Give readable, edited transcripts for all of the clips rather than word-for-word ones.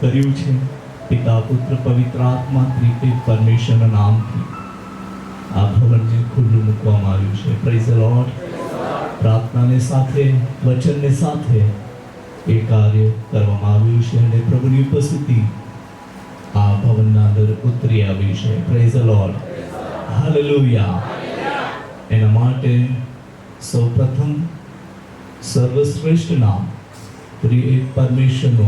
કર્યું છે. પિતા, પુત્ર, પવિત્ર આત્મા ત્રિત્રિક પરમેશ્વરના નામથી આ ભવનને ખુલ્લું મૂકવામાં આવ્યું છે. Praise the lord. પ્રાર્થનાને સાથે, વચનને સાથે એ કાર્ય કરવામાં આવ્યું છે અને પ્રભુની ઉપસ્થિતિ આ ભવનના અંદર ઉતરી આવી છે. Praise the lord. હાલેલુયા. એના માટે સૌપ્રથમ સર્વશ્રેષ્ઠ નામ ત્રિએક પરમેશ્વરનો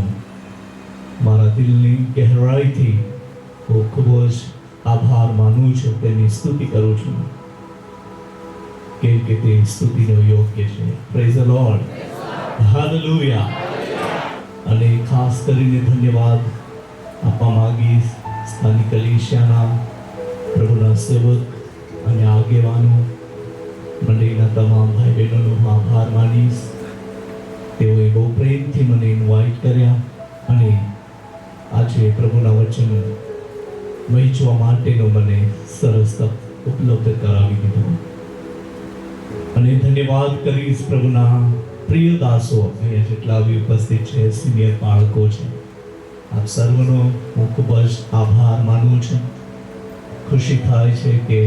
મારા દિલની ગહેરાઈથી હું ખૂબ જ આભાર માનું છું, તેની સ્તુતિ કરું છું, કેમ કે તે સ્તુતિનો યોગ્ય છે. Praise the lord. હાલેલુયા. અને ખાસ કરીને ધન્યવાદ આપવા માંગીશ સ્થાનિક કલીસિયાના પ્રભુના સેવક અને આગેવાનો મંડળીના તમામ ભાઈ બહેનોનો આભાર માનીશ. તેઓએ બહુ પ્રેમથી મને ઇન્વાઇટ કર્યા અને આજે પ્રભુના વચન વહેંચવા માટેનો મને સરસ તક ઉપલબ્ધ કરાવી દીધો. અને ધન્યવાદ કરીશ પ્રભુના પ્રિય દાસો, અહીંયા જેટલા બી ઉપસ્થિત છે, સિનિયર બાળકો છે, આપ સર્વનો હું ખૂબ જ આભાર માનું છું. ખુશી થાય છે કે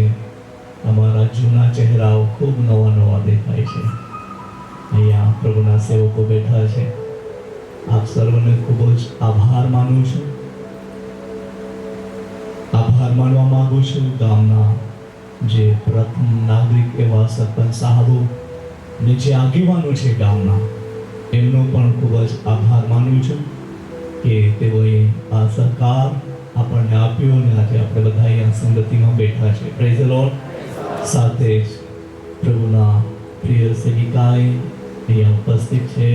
અમારા જૂના ચહેરાઓ ખૂબ નવા નવા દેખાય છે. અહીંયા પ્રભુના સેવકો બેઠા છે, આપ સર્વને ખૂબ જ આભાર માનું છું. આભાર માનવા માંગુ છું ગામના જે પ્રથમ નાગરિક એવા સરપંચ સાહેબો ને જે આગેવાનો છે ગામના, એમનો પણ ખૂબ જ આભાર માનું છું કે તેઓએ આ સહકાર આપણને આપ્યો અને આજે આપણે બધા અહીંયા સંગતિમાં બેઠા છે. Praise the lord. સાથે જ પ્રભુના પ્રિય સેવિકાએ અહીંયા ઉપસ્થિત છે,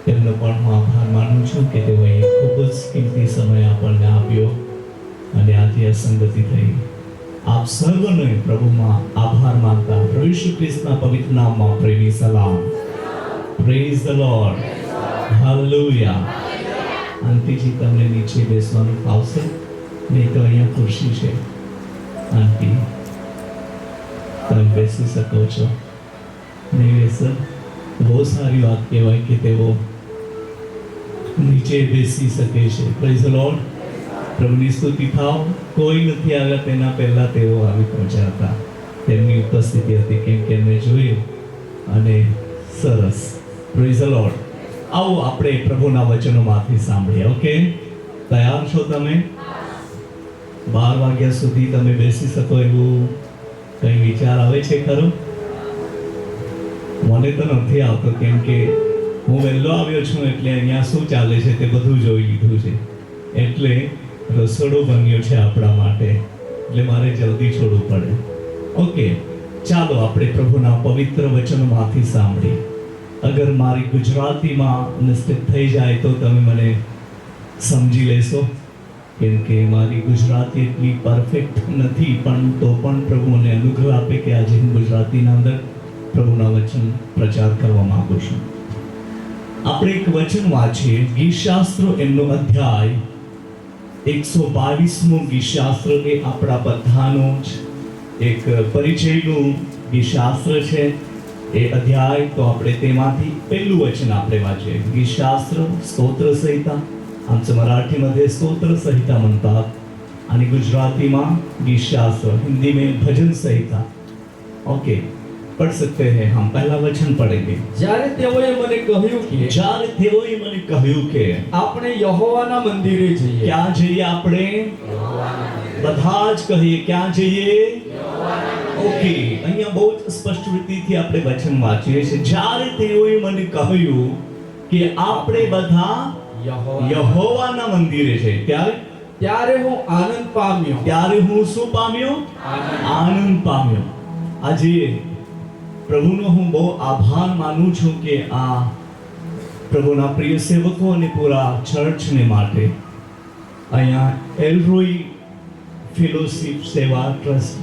તેમનો પણ હું આભાર માનું છું કે તેઓએ ખૂબ જ કિંમતી સમય આપણને આપ્યો અને આજે આ સંગતિ થઈ. આપ સર્વને પ્રભુમાં આભાર માનતા પ્રભુ ઈસુ ખ્રિસ્તના પવિત્ર નામમાં પ્રેમી સલામ. Praise the lord. હાલેલુયા. આંટીજી, તમને નીચે બેસવાનું ફાવશે નહીં તો અહીંયા ખુરશી છે. આંટી, તમે બેસી શકો છો. નહીં બેસો બહુ સારી વાત કહેવાય કે તેઓ નીચે બેસી શકે છે. Praise the lord. પ્રભુની સ્તુતિ થાવ. કોઈ નથી આવ્યા તેના પહેલા તેઓ આવી પહોંચ્યા હતા. તેમની ઉપસ્થિતિ હતી કેમ કે મેં જોયું અને સરસ. Praise the lord. આવો આપણે પ્રભુના વચનોમાંથી સાંભળીએ. ઓકે, તૈયાર છો તમે? 12 વાગ્યા સુધી તમે બેસી શકો એવું કંઈ વિચાર આવે છે ખરો? મને તો નથી આવતો કેમ કે હું વહેલો આવ્યો છું એટલે અહીંયા શું ચાલે છે તે બધું જોઈ લીધું છે. એટલે રસોડો બન્યો છે આપણા માટે, એટલે મારે જલ્દી છોડવું પડે. ઓકે, ચાલો આપણે પ્રભુના પવિત્ર વચનોમાંથી સાંભળીએ. અગર મારી ગુજરાતીમાં મિસ્ટેક થઈ જાય તો તમે મને સમજી લેશો, કેમ કે મારી ગુજરાતી એટલી પરફેક્ટ નથી, પણ તો પણ પ્રભુ મને અનુગ્રહ આપે કે આજે હું ગુજરાતીના અંદર પ્રભુના વચન પ્રચાર કરવા માંગુ છું. આપણે એક વચન વાંચીએ, ગીતશાસ્ત્રો એમનો અધ્યાય 122મો ગીતશાસ્ત્ર. એ આપણા બધાનો જ એક પરિચયનું ગીતશાસ્ત્ર છે એ અધ્યાય. તો આપણે તેમાંથી પહેલું વચન આપણે વાંચીએ. गीतशास्त्र स्तोत्र संहिता, आमचं मराठीमध्ये स्तोत्र संहिता म्हणतात आणि गुजरातीમાં गीतशास्त्र, हिंदी में भजन संहिता. ओके, पढ़ सकते हैं हम. पहला वचन पढ़ेंगे. જ્યારે તેઓએ મને કહ્યું કે આપણે યહોવાના મંદિરે જઈએ. ક્યાં જઈએ આપણે? બધા જ કહીએ ક્યાં જઈએ? ઓકે, અહીંયા બહુ જ સ્પષ્ટ રીતથી આપણે વચન વાંચીએ છીએ. જ્યારે તેઓએ મને કહ્યું કે આપણે બધા યહોવાના મંદિરે છે, ત્યારે હું આનંદ પામ્યો. ત્યારે હું શું પામ્યો? આનંદ પામ્યો. આજે પ્રભુનો હું બહુ આભાર માનું છું કે આ પ્રભુના પ્રિય સેવકો અને પૂરા ચર્ચને માટે અહીંયા એલરોય ફેલોશિપ સેવા ટ્રસ્ટ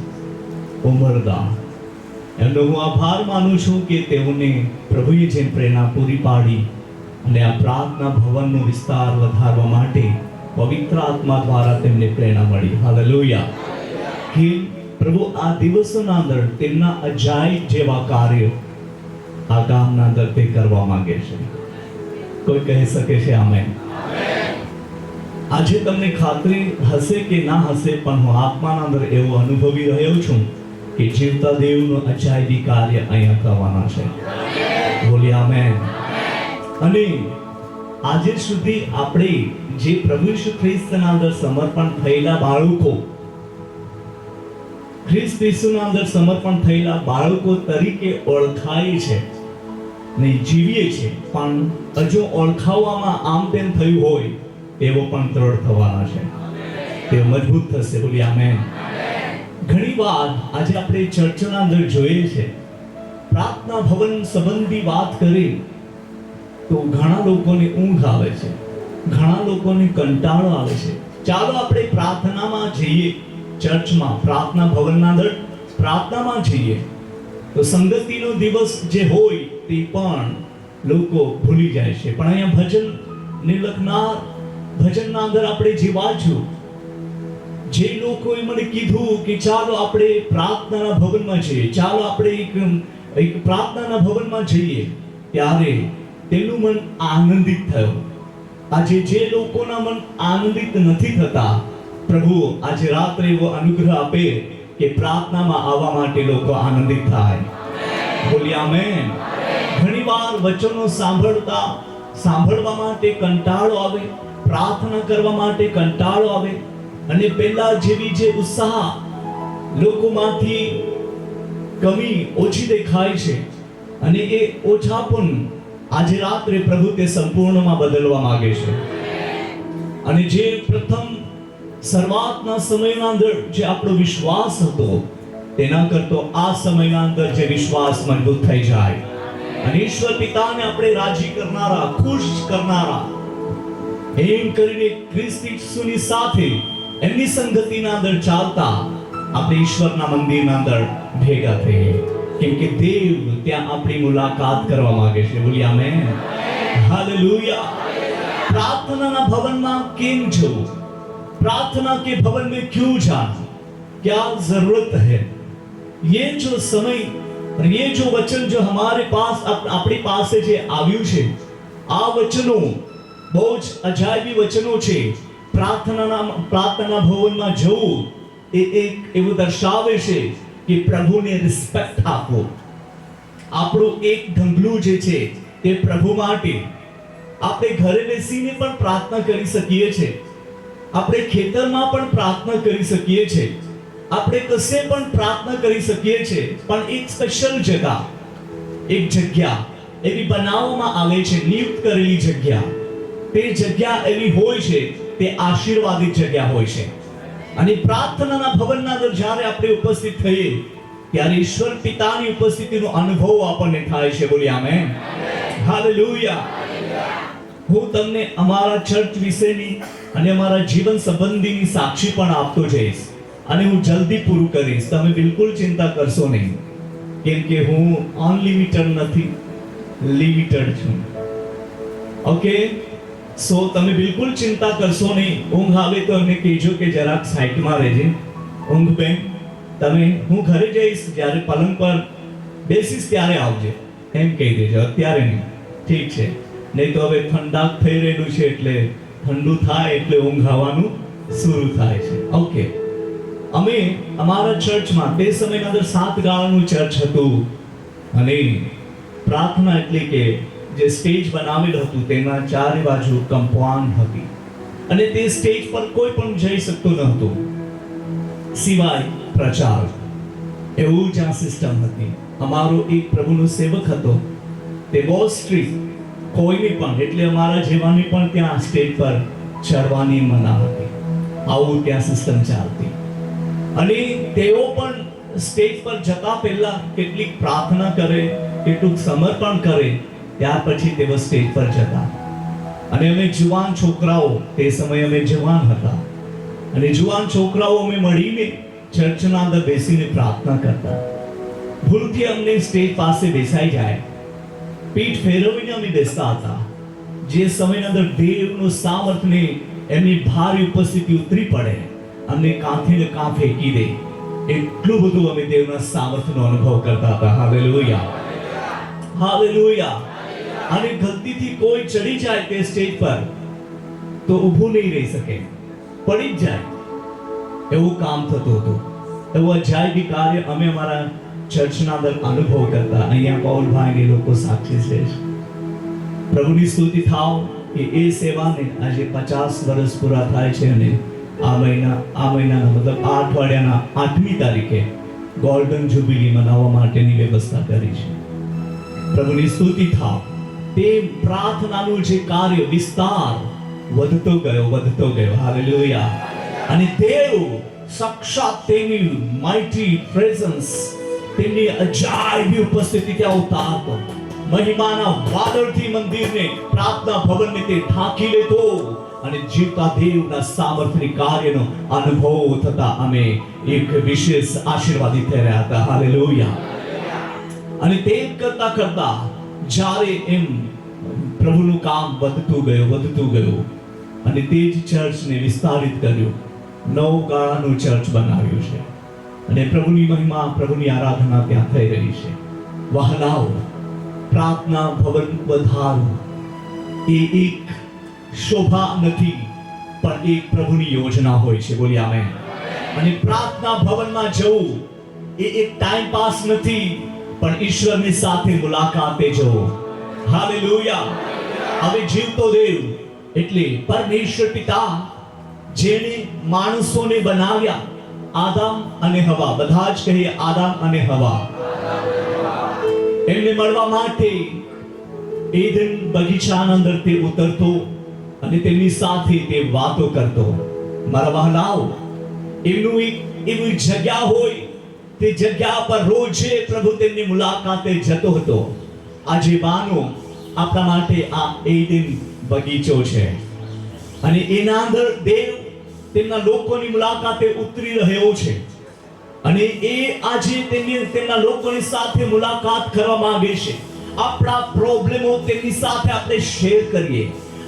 ઉમરદા, એમનો હું આભાર માનું છું કે તેઓને પ્રભુએ જે પ્રેરણા પૂરી પાડી અને આ પ્રાર્થના ભવનનો વિસ્તાર વધારવા માટે પવિત્ર આત્મા દ્વારા તેમને પ્રેરણા મળી. હાલેલુયા. કે પ્રભુ આ દિવસોના અંદર તેમના અજાયબ જેવા કાર્ય આ ગામના અંદર તે કરવા માંગે છે. કોઈ કહી શકે છે આમેન? આજે તમને ખાતરી હશે કે ના હશે, પણ હું આત્માના અંદર એવું અનુભવી રહ્યો છું કે જીવતા દેવનું અજાયબી કાર્ય અહીંયા કરવાના છે. બોલી આમેન. અને આજે સુધી આપણે જે પ્રભુ ઈસુ ખ્રિસ્તના અંદર સમર્પણ થયેલા બાળકો, ખ્રિસ્ત ઈસુના અંદર સમર્પણ થયેલા બાળકો તરીકે ઓળખાય છે ને જીવીએ છે, પણ હજુ ઓળખાવવામાં આમ તેમ થયું હોય તેવો પણ દ્રઢ થવાના છે, તે મજબૂત થશે. બોલી આમેન. ઘણી વાર આજે આપણે ચર્ચના અંદર જોઈએ છે, પ્રાર્થના ભવન સંબંધી વાત કરી તો ઘણા લોકોને ઊંઘ આવે છે, ઘણા લોકોને કંટાળો આવે છે. ચાલો આપણે પ્રાર્થનામાં જઈએ, ચર્ચમાં પ્રાર્થના ભવનના અંદર પ્રાર્થનામાં જઈએ તો સંગતિનો દિવસ જે હોય તે પણ લોકો ભૂલી જાય છે. પણ અહીંયા ભજન નિલખનાર ભજનના અંદર આપણે જે વાંચ્યું, જે લોકોએ મને કીધું કે ચાલો આપણે પ્રાર્થનાના ભવનમાં જઈએ, ચાલો આપણે એક પ્રાર્થનાના ભવનમાં જઈએ, ત્યારે તેનું મન આનંદિત થયું. આજે જે લોકોના મન આનંદિત નથી થતા, પ્રભુ આજે રાત્રે એવો અનુગ્રહ આપે કે પ્રાર્થનામાં આવવા માટે લોકો આનંદિત થાય. બોલી આમેન. ઘણી વાર વચનો સાંભળવા માટે કંટાળો આવે, પ્રાર્થના કરવા માટે કંટાળો આવે, અને પહેલા જેવી જે ઉત્સાહ લોકોમાંથી કમી ઓછી દેખાય છે, અને એ ઓછાપણ આજે રાત્રે પ્રભુ તે સંપૂર્ણમાં બદલવા માંગે છે. અને જે પ્રથમ શરૂઆતના સમયના અંદર જે આપણો વિશ્વાસ હતો, તેના કરતો આ સમયના અંદર જે વિશ્વાસ મજબૂત થઈ જાય, અને ઈશ્વર પિતાને આપણે રાજી કરનારા, ખુશ કરનારા, એમ કરીને ખ્રિસ્ત ઈસુની સાથે એમની સંગતિના અંદર ચાલતા આપણે ઈશ્વરના મંદિરના અંદર ભેગા થઈએ, કેમ કે દેવ ત્યાં આપણી મુલાકાત કરવા માંગે છે. બોલી આમેન. હાલેલુયા. प्रार्थना भवन में केम जવું, प्रार्थना के भवन में क्यों जाना, क्या जरूरत है. ये जो समय और ये जो वचन जो हमारे पास अपनी पास जे આવ્યું છે, આ વચનો બહુ જ અજાયબી વચનો છે. પ્રાર્થના ભવનમાં જવું એ એક એવું દર્શાવે છે કે પ્રભુને રિસ્પેક્ટ આપો. આપણું એક ઢંગલું જે છે તે પ્રભુ માટે. આપણે ઘરે બેસીને પણ પ્રાર્થના કરી શકીએ છીએ, આપણે ખેતરમાં પણ પ્રાર્થના કરી શકીએ છીએ, આપણે કશે પણ પ્રાર્થના કરી શકીએ છીએ, પણ એક સ્પેશિયલ જગ્યા, એક જગ્યા એવી બનાવવામાં આવે છે, નિયુક્ત કરેલી જગ્યા. તે જગ્યા એવી હોય છે, તે આશીર્વાદિત જગ્યા હોય છે. અને પ્રાર્થનાના ભવનના અંદર જ્યારે આપણે ઉપસ્થિત થઈએ ત્યારે ઈશ્વર પિતાની ઉપસ્થિતિનો અનુભવ આપણને થાય છે. બોલી આમેન. હાલેલુયા. હું તમને અમારા ચર્ચ વિશેની અને અમારા જીવન સંબંધીની સાક્ષી પણ આપતો જઈશ, અને હું જલ્દી પૂરું કરીશ. તમે બિલકુલ ચિંતા કરશો નહીં, કેમ કે હું અનલિમિટેડ નથી, લિમિટેડ છું. ઓકે, સો તમે બિલકુલ ચિંતા કરશો નહીં. ઊંઘ આવે તો અમને કહેજો કે જરાક સાઈડમાં રહેજે. ઊંઘ બેન, તમે હું ઘરે જઈશ, જ્યારે પલંગ પર બેસીશ ત્યારે આવજે, એમ કહી દેજો, અત્યારે નહીં. ઠીક છે? નહીં તો હવે ઠંડાક થઈ રહેલું છે, એટલે ઠંડુ થાય એટલે ઊંઘ આવવાનું શરૂ થાય છે. ઓકે, અમે અમારા ચર્ચમાં તે સમયના અંદર 7 ગાળાનું ચર્ચ હતું, અને પ્રાર્થના એટલે કે જે સ્ટેજ બનાવેલ હતું તેના ચારે બાજુ કમ્પાઉન્ડ હતી, અને તે સ્ટેજ પર કોઈ પણ જઈ શકતું ન હતું સિવાય પ્રચાર. એવું જ આ સિસ્ટમ હતી. અમારો એક પ્રભુનો સેવક હતો, તે બહુ સ્ટ્રીક્ટ, કોઈને પણ એટલે અમારા જેવાની પણ ત્યાં સ્ટેજ પર ચડવાની મના હતી. આવું ત્યાં સિસ્ટમ ચાલતી. અને તેઓ પણ સ્ટેજ પર જતા પહેલા કેટલીક પ્રાર્થના કરે, કેટલું સમર્પણ કરે, ત્યાર પછી તેઓ સ્ટેજ પર જતા. અને અમે જુવાન છોકરાઓ, તે સમયે અમે જવાન હતા, અને જુવાન છોકરાઓ અમે મળીને ચર્ચના અંદર બેસીને પ્રાર્થના કરતા. ભૂલથી અમને સ્ટેજ પાસે બેસાઈ જાય, પીઠ ફેરવીને અમે બેસતા હતા. જે સમયના અંદર દેવનું સામર્થ્ય એમની ભારી ઉપસ્થિતિ ઉતરી પડે, અમને કાંથીને કાં ફેંકી દે, એટલું બધું અમે દેવના સામર્થ્યનો અનુભવ કરતા હતા. Hallelujah, hallelujah. અને ગલતીથી કોઈ ચડી જાય તે સ્ટેજ પર, તો ઊભું નહીં રહી શકે, પડી જ જાય, એવું કામ થતું હતું. એવું અજાયબી કાર્ય અમે અમારા ચર્ચના અંદર અનુભવ કરતા. અહીંયા પૌલભાઈ ને લોકો સાક્ષી છે. પ્રભુની સ્તુતિ થાવ કે એ સેવાને આજે 50 વર્ષ પૂરા થાય છે અને આ મહિનાના મતલબ આ અઠવાડિયાના 8મી તારીખે ગોલ્ડન જ્યુબિલી મનાવવા માટેની વ્યવસ્થા કરી છે. પ્રભુની સ્તુતિ થાવ. તે પ્રાર્થનાનું જે કાર્ય વિસ્તાર વધતો ગયો. હાલેલુયા. અને દેવ સાક્ષાત તેની માઇટી પ્રેઝન્સ, તેમની અજાયબી ઉપસ્થિતિ ત્યાં ઉતારતો. મહિમાના વાદળથી મંદિરને, પ્રાર્થના ભવનને તે ઢાંકી લેતો અને જીવતા દેવના સામર્થ્યની કાર્યનો અનુભવ થતા અમે એક વિશેષ આશીર્વાદિત થઈ રહ્યા હતા. હાલેલુયા. અને તેમ કરતા જ્યારે એમ પ્રભુનું કામ વધતું ગયું અને તે જ ચર્ચને વિસ્તારિત કર્યું, 9 ગાળાનું ચર્ચ બનાવ્યું છે અને પ્રભુની મહિમા, પ્રભુની આરાધના ત્યાં થઈ રહી છે. વહાલાઓ, પ્રાર્થના ભવન વધારવું એ એક શોભા નથી, પણ એક પ્રભુની યોજના હોય છે. બોલી આમેન. અને પ્રાર્થના ભવનમાં જવું એ એક ટાઈમ પાસ નથી, પણ ઈશ્વરની સાથે મુલાકાતે જવું. હાલેલુયા. હવે જીવતો દેવ એટલે પરમેશ્વર પિતા જેણે માણસોને બનાવ્યા, આદમ અને હવા, બધા જ કહીએ આદમ અને હવા, એમને મળવા માટે એદન બગીચાના અંદર તે ઉતરતો અને તેમની સાથે તે વાતો કરતો. મારા વહાલાઓ, એમનું એક એવી જગ્યા હોય, તે જગ્યા પર રોજે પ્રભુ તેમની મુલાકાતે જતો હતો. આજે બાનો આપણા માટે આ એદન બગીચો છે અને એના અંદર દેવ તેમના લોકોની મુલાકાતે ઉતરી રહ્યો છે અને એ આજે તેમના લોકોની સાથે મુલાકાત કરવા માંગે છે. આપણા પ્રોબ્લેમો તેમની સાથે આપણે શેર કરીએ,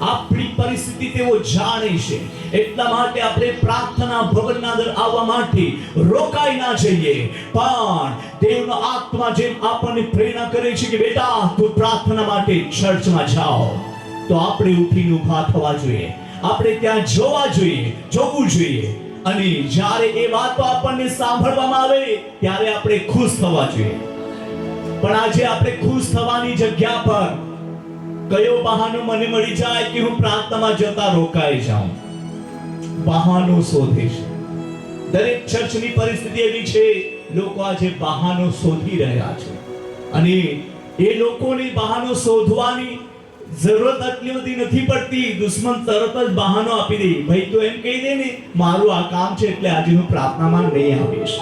આપણી પરિસ્થિતિ તેઓ જાણે છે. એટલા માટે આપણે પ્રાર્થના ભવનના અંદર આવવા માટે રોકાઈ ના જઈએ, પણ દેવનો આત્મા જેમ આપણને પ્રેરણા કરે છે કે બેટા તું પ્રાર્થના માટે ચર્ચમાં જાઓ, તો આપણે ઉઠીને ઊભા થવા જોઈએ, આપણે ત્યાં જોવું જોઈએ અને જ્યારે એ વાતો આપણને સાંભળવામાં આવે ત્યારે આપણે ખુશ થવા જોઈએ. પણ આજે આપણે ખુશ થવાની જગ્યા પર કયો બહાનો મને મળી જાય કે હું પ્રાર્થનામાં જતા રોકાઈ જાઉં? બહાનો શોધે છે. દરેક ચર્ચની પરિસ્થિતિ એવી છે, લોકો આજે બહાનો શોધી રહ્યા છે અને એ લોકોને બહાનો શોધવાની જરૂરત એટલી બધી નથી પડતી. દુશ્મન તરત જ બહાનો આપી દે, ભાઈ તો એમ કહી દે ને મારું આ કામ છે એટલે આજે હું પ્રાર્થનામાં નહીં આવીશ.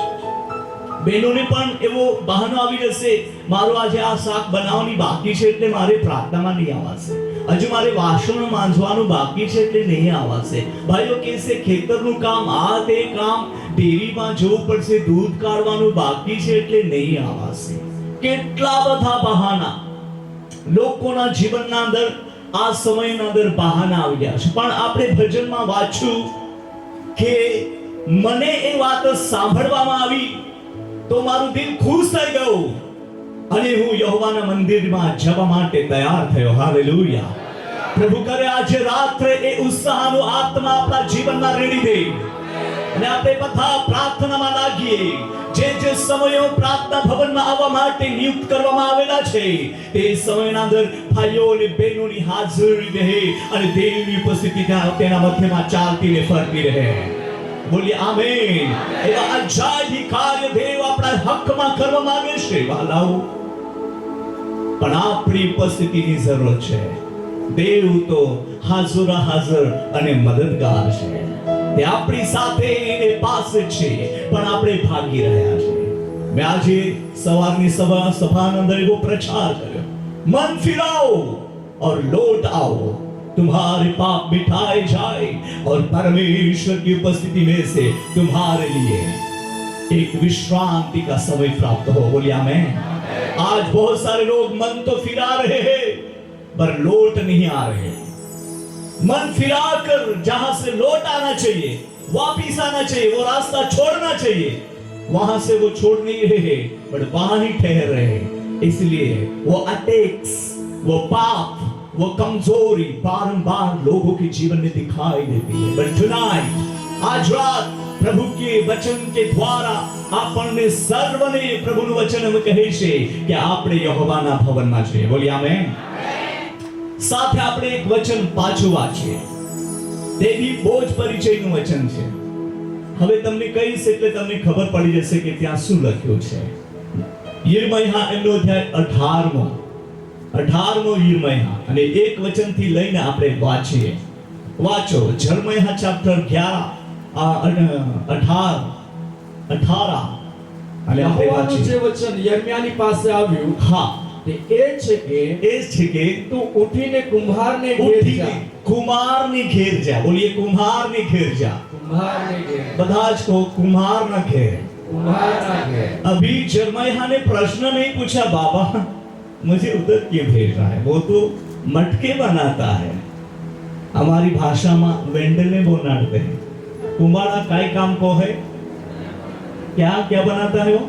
બહેનોને પણ એવો બહાનો આવી જશે, મારું આજે આ શાક બનાવવાની બાકી છે એટલે મારે પ્રાર્થનામાં નહીં આવાશે. હજુ મારે વાસણો માંજવાનું બાકી છે એટલે નહીં આવાશે. ભાઈઓ કહેશે ખેતરનું કામ, આ તે કામ, ડેરીમાં જવું પડશે, દૂધ કાઢવાનું બાકી છે એટલે નહીં આવાશે. કેટલા બધા બહાના લોકોના જીવનના અંદર આ સમયના અંદર બહાના આવી ગયા છે. પણ આપણે ભજનમાં વાંચ્યું કે મને એ વાત સાંભળવામાં આવી તો મારું દિલ ખુશ થઈ ગયું અને હું યહોવાના મંદિરમાં જવા માટે તૈયાર થયો. હાલેલુયા. પ્રભુ કરે આજે રાત્રે એ ઉત્સાહનો આત્મા આપણા જીવનમાં રેડી દે અને આપણે બધા પ્રાર્થનામાં લાગીએ. જે સમયો પ્રાર્થના ભવનમાં આવવા માટે નિયુક્ત કરવામાં આવેલા છે તે સમયના અંદર ભાઈઓ અને બહેનોની હાજરી રહે અને દેવની ઉપસ્થિતિ તેના મધ્યમાં ચાલતી ને ફરતી રહે. બોલીએ આમેન. એવા અજાયબી કાર્ય દેવ આપણા હકમાં કરવા માંગે છે. વાલાઓ, પણ આપણી ઉપસ્થિતિની જરૂર છે. દેવ તો હાજર અને મદદગાર છે. તે આપણી સાથે એને પાસે છે, પણ આપણે ભાગી રહ્યા છે. મેં આજે સવારની સભાના અંદર એવો પ્રચાર કર્યો, મન ફિરાઓ और लौट आओ, तुम्हारे पाप मिटाए जाए और परमेश्वर की उपस्थिति में से तुम्हारे लिए एक विश्रांति का समय प्राप्त हो. बोलिए आमेन. आज बहुत सारे लोग मन तो फिरा रहे हैं पर लौट नहीं आ रहे. मन फिराकर जहां से लौट आना चाहिए, वापिस आना चाहिए, वो रास्ता छोड़ना चाहिए, वहां से वो छोड़ नहीं रहे बट वहां ही ठहर रहे. इसलिए वो अटैक्स, वो पाप वो कमजोरी बारंबार लोगों के जीवन में दिखाई देती है, बट टुनाइट, आज रात प्रभु के वचन के द्वारा આપણને સર્વને પ્રભુનું વચન એમ કહે છે કે આપણે યહોવાના ભવનમાં છીએ. બોલી આમેન. સાથે આપણે એક વચન પાછું વાંચીએ. તે બી બહુ જ પરિચયનું વચન છે. હવે તમને કહીશ એટલે તમને ખબર પડી જશે કે ત્યાં શું લખ્યું છે. યિર્મયા એમનો અધ્યાય 18મો યિર્મયા અને એક વચનથી લઈને આપણે વાંચીએ. વાંચો યિર્મયા ચેપ્ટર 11 18 અને આપણે યહોવાનું વાંચીએ. જે વચન યર્મયાની પાસે આવ્યું હા, તે એ છે કે તું ઉઠીને કુંભારને ઘેર ઉઠીને જા. કુમારની ઘેર જા. બોલીએ કુમારની ઘેર જા. કુંભારને ઘેર, બધા જ કહો કુમારના ઘેર. કુંભારના ઘેર. अभी यिर्मयाह ने प्रश्न नहीं पूछा, बाबा मुझे उधर क्यों भेज रहा है, वो तो मटके बनाता है. हमारी भाषा में वेंडले बनाते हैं. कुम्हारा काय काम को है, क्या क्या बनाता है वो,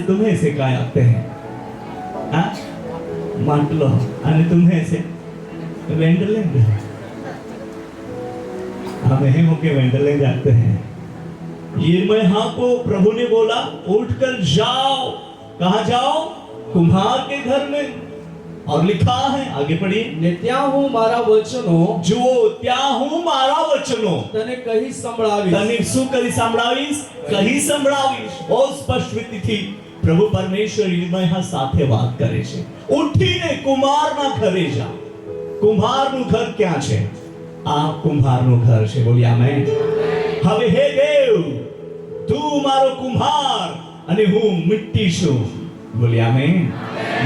तुम्हें से काय आते हैं, हाँ माटलो, અને तुम्हें से वेंडले. हम ही होके वेंडले जाते हैं. यिर्मयाह को प्रभु ने बोला उठकर जाओ. कहाँ जाओ? कुम्हार के घर में. और लिखा है, आगे पढ़िए. ને ત્યાં હું મારા વચનો જુઓ ત્યાં હું મારા વચનો તને કહી સંભળાવીશ. તને શું કરી સંભળાવીશ? કહી સંભળાવીશ. બહુ સ્પષ્ટ રીતથી પ્રભુ પરમેશ્વર યિર્મયાહ સાથે વાત કરે છે. ઉઠીને કુમારના ઘરે જા. કુંભારનું ઘર ક્યાં છે? આ કુંભારનું ઘર છે. બોલી આમેન. હવે હે દેવ, તું મારો કુંભાર અને હું મિટ્ટી છું. બોલી આમેન.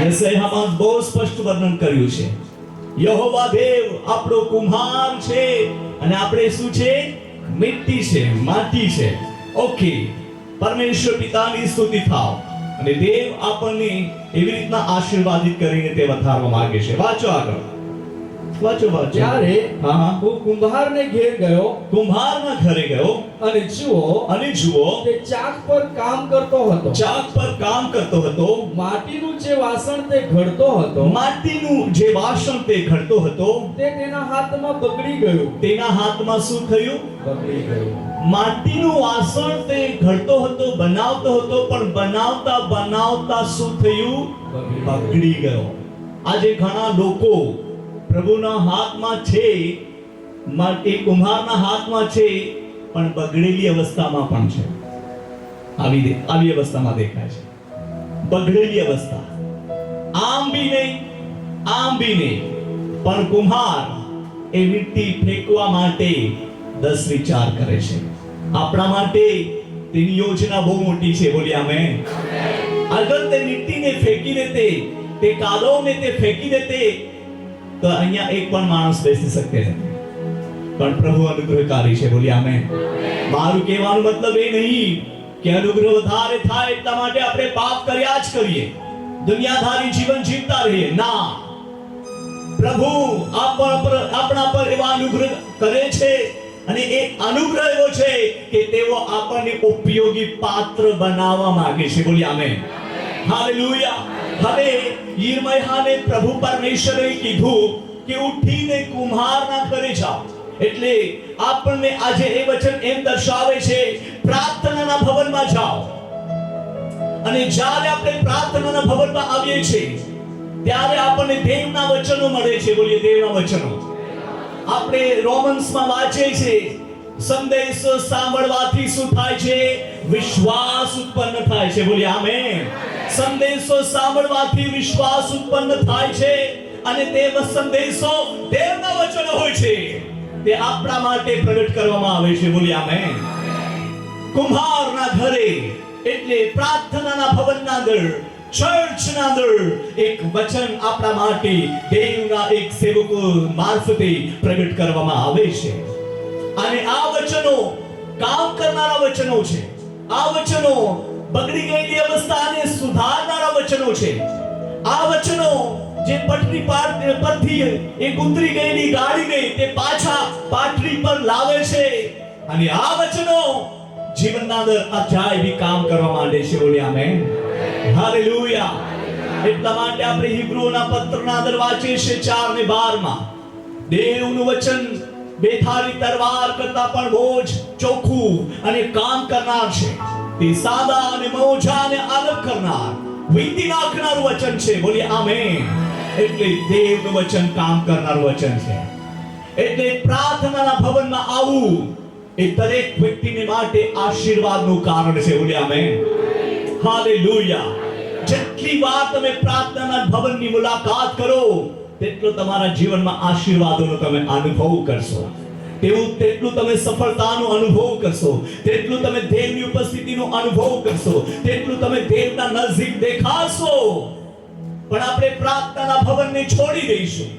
યશાયાહમાં બહુ સ્પષ્ટ વર્ણન કર્યું છે. યહોવા દેવ આપણો કુંભાર છે અને આપણે શું છે? મિટ્ટી છે, માટી છે. ઓકે, પરમેશ્વર પિતાની સ્તુતિ થાવ. અને દેવ આપણને એવી રીતના આશીર્વાદિત કરીને તે વધારવા માંગે છે. વાંચો આગળ. વાંચો. ત્યારે હા, હા. હું કુંભારને ઘેર ગયો કુંભારના ઘરે ગયો અને જુઓ તે ચાક પર કામ કરતો હતો. ચાક પર કામ કરતો હતો. માટીનું જે વાસણ તે ઘડતો હતો માટીનું જે વાસણ તે ઘડતો હતો તે તેના હાથમાં બગડી ગયું. તેના હાથમાં શું થયું? બગડી ગયું. માટીનું વાસણ તે ઘડતો હતો, બનાવતો હતો, પણ બનાવતા બનાવતા શું થયું? બગડી ગયો. આજે ઘણા લોકો પ્રભુના હાથમાં છે, એ કુંભારના હાથમાં છે, પણ બગડેલી અવસ્થામાં પણ છે. આવી અવસ્થામાં દેખાય છે. બગડેલી અવસ્થા. આમ બી નહીં, આમ બી નહીં. પણ કુંભાર એ મિટ્ટી ફેંકવા માટે 10 વિચાર કરે છે. આપણા માટે તેની યોજના બહુ મોટી છે. બોલી આમેન. અગર તે મિટ્ટીને ફેંકી દેતે, તે કાદવને તે ફેંકી દેતે, તો અહીંયા એક પણ માણસ બેસી શકે નથી. પણ પ્રભુ અનુગ્રહકારી છે. બોલી આમેન. મારું કહેવાનો મતલબ એ નહીં કે અનુગ્રહ વધારે થાય એટલા માટે આપણે પાપ કર્યા જ કરીએ, દુનિયાધારી જીવન જીવતા રહીએ. ના, પ્રભુ આપણા પર એવા અનુગ્રહ કરે છે અને એ અનુગ્રહ એવો છે કે તેઓ આપણને ઉપયોગી પાત્ર બનાવવા માંગે છે. બોલી આમેન. હાલેલુયા. હવે યિર્મયાહને પ્રભુ પરમેશ્વરે કીધું કે ઉઠીને કુંભારના ઘરે જાઓ. એટલે આપણને આજે એ વચન એમ દર્શાવે છે, પ્રાર્થનાના ભવનમાં જાઓ. અને જ્યારે આપણે પ્રાર્થનાના ભવનમાં આવીએ છીએ ત્યારે આપણને દેવના વચનો મળે છે. બોલીએ દેવના વચનો. આપણે રોમન્સમાં વાંચીએ છીએ, સંદેશો સાંભળવાથી શું થાય છે? વિશ્વાસ ઉત્પન્ન થાય છે. બોલીએ આમેન. સંદેશો સાંભળવાથી વિશ્વાસ ઉત્પન્ન થાય છે અને તે સંદેશો દેવના વચનો હોય છે. તે આપણા માટે પ્રગટ કરવામાં આવે છે. બોલી આમેન. કુંભારના ઘરે એટલે પ્રાર્થનાના ભવનના અંદર, ચર્ચના અંદર એક વચન આપણા માટે દેવના એક સેવકો મારફતે પ્રગટ કરવામાં આવે છે. અને આ વચનો કામ કરનારા વચનો છે. આ વચનો બગડી ગયેલી અવસ્થાને સુધારનારા વચનો છે. આ વચનો જે પટરી પરથી એક ઉતરી ગયેલી ગાડીને તે પાછા પાટરી પર લાવે છે. અને આ વચનો જીવનના અંદર અજાયબી કામ કરવા માંડે છે. બોલી આમેન. હાલેલુયા. એટલા માટે આપણે હિબ્રુઓના પત્રના અંદર વાંચીએ છીએ 4 ને 12 માં દેવનું વચન બેથારી તલવાર કરતા પણ બહુ જ ચોખ્ખું અને કામ કરનાર છે. તે સાદા અને મોજાને અલગ કરનાર વીંટી નાખનારું વચન છે. બોલીએ આમેન. એટલે દેવનું વચન કામ કરનારું વચન છે. એટલે પ્રાર્થનાના ભવનમાં આવવું એ દરેક વ્યક્તિને માટે આશીર્વાદનું કારણ છે. બોલીએ આમેન. હાલેલુયા. જેટલી વાર તમે પ્રાર્થનાના ભવનની મુલાકાત કરો તેટલો તમારા જીવનમાં આશીર્વાદોનો તમે અનુભવ કરશો. તેટલું તમે સફળતાનો અનુભવ કરશો. તેટલું તમે દેવની ઉપસ્થિતિનો અનુભવ કરશો. તેટલું તમે દેવના નજીક દેખાશો. પણ આપણે પ્રાર્થનાના ભવનને છોડી દઈશું.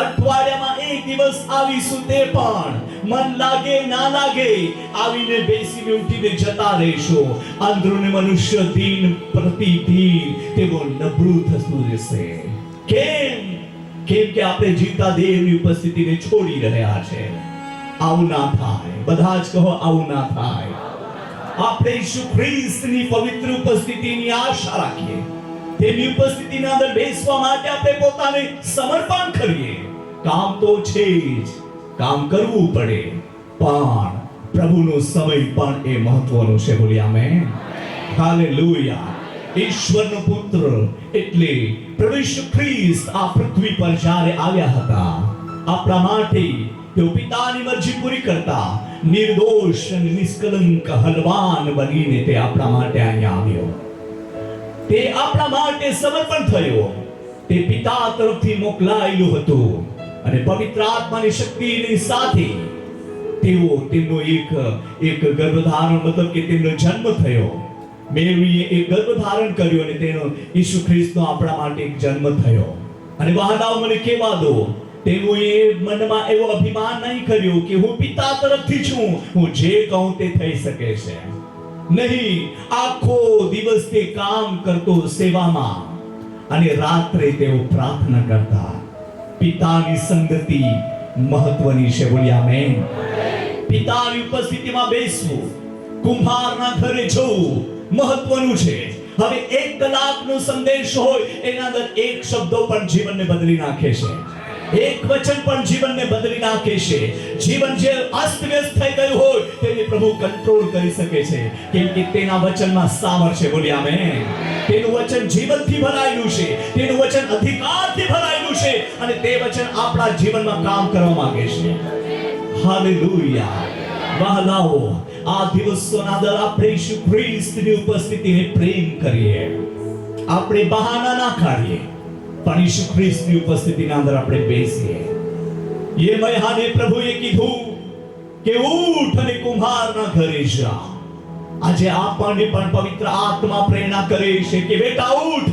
અઠવાડિયામાં એક દિવસ આવીશું, તે પણ મન લાગે ના લાગે આવીને બેસીને ઉઠીને જતા રહીશું. અંદરૂની મનુષ્ય દિન પ્રતિદિન તેઓ નબળું થતું રહેશે. કેમ કે આપણે જીવતા દેવની ઉપસ્થિતિને છોડી રહ્યા છે. આવું ના થાય. બધા જ કહો આવું ના થાય. આપણે ઈસુ ખ્રિસ્તની પવિત્ર ઉપસ્થિતિની આશા રાખીએ. તેની ઉપસ્થિતિના અંદર બેસવા માટે આપણે પોતાને સમર્પણ કરીએ. કામ તો છે જ, કામ કરવું પડે, પણ પ્રભુનો સમય પણ એ મહત્વનો છે. બોલી આમેન. હાલેલુયા. ઈશ્વરનો પુત્ર એટલે પ્રભુ ઈસુ ખ્રિસ્ત આ પૃથ્વી પર જ્યારે આવ્યા હતા, આપણા માટે તેઓ પિતાની મરજી પૂરી કરતા નિર્દોષ અને નિષ્કલંક હલવાન બનીને તે આપણા માટે અહીંયા આવ્યો. તે આપણા માટે સમર્પણ થયો. તે પિતા તરફથી મોકલાયેલું હતું અને પવિત્ર આત્માની શક્તિની સાથે તેમનો એક ગર્ભધારણ મતલબ કે તેમનો જન્મ થયો. મેરીએ એક ગર્ભધારણ કર્યું અને તેનો ઈસુ ખ્રિસ્તનો આપણા માટે એક જન્મ થયો. અને વહાલાઓ મને કહેવા દો, તેઓએ મનમાં એવો અભિમાન નહીં કર્યું કે હું પિતા તરફથી છું, હું જે કહું તે થઈ શકે છે. નહીં, આખો દિવસ તે કામ કરતો સેવામાં અને રાત્રે તેઓ પ્રાર્થના કરતા. પિતાની સંગતિ મહત્વની છે. બોલી આમેન. પિતાની ઉપસ્થિતિમાં બેસવું, કુંભારના ઘરે જવું મહત્વનું છે. હવે 1 કલાકનો સંદેશ હોય એના અંદર એક શબ્દો પણ જીવનને બદલી નાખે છે. એક વચન પણ જીવનને બદલી નાખે છે. જીવન જે અસ્તવ્યસ્ત થઈ ગયું હોય તેને પ્રભુ કંટ્રોલ કરી શકે છે, કેમ કે તેના વચનમાં સામર્થ્ય છે. બોલી આમેન. તેનું વચન જીવનથી ભરાયેલું છે. તેનું વચન અધિકારથી ભરાયેલું છે અને તે વચન આપણા જીવનમાં કામ કરવા માંગે છે. હાલેલુયા. વહાલાઓ, આ દિવસોના અંદર આપણે ઈસુ ખ્રિસ્તની ઉપસ્થિતિને પ્રેમ કરીએ. આપણે બહાના ના કાઢીએ, પણ ઈસુ ખ્રિસ્તની ઉપસ્થિતિના અંદર આપણે બેસીએ. ये मैहाने પ્રભુએ કીધું કે ઉઠ અને કુંભારના ઘરે જા. આજે આપણને પણ પવિત્ર આત્મા પ્રેરણા કરે છે કે બેટા ઉઠ.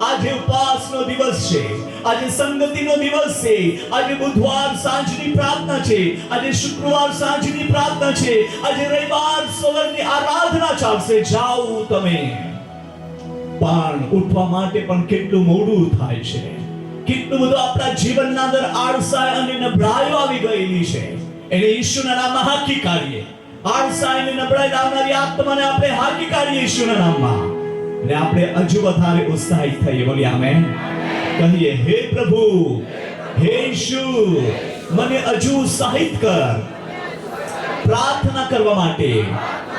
આજે ઉપવાસનો દિવસ છે. આજે સંગતિનો દિવસ છે. આજે બુધવાર સાંજની પ્રાર્થના છે. આજે શુક્રવાર સાંજની પ્રાર્થના છે. આજે રવિવાર સવારની આરાધના ચાલશે. જાઓ તમે. પણ ઉઠવા માટે પણ કેટલું મોડું થાય છે. કેટલું બધું આપણા જીવનના અંદર આળસાઈ અને નબળાઈઓ આવી ગયેલી છે. એને ઈશ્વરના નામમાં હાકી કાઢીએ. આળસાઈ અને નબળાઈ લાવનારી આત્માને આપણે હાકી કાઢીએ ઈશ્વરના નામમાં. અને આપણે હજુ વધારે ઉત્સાહિત થઈએ. બોલીએ આમેન. કહીએ, હે પ્રભુ, હે ઈશુ, મને હજુ ઉત્સાહિત કર. પ્રાર્થના કરવા માટે,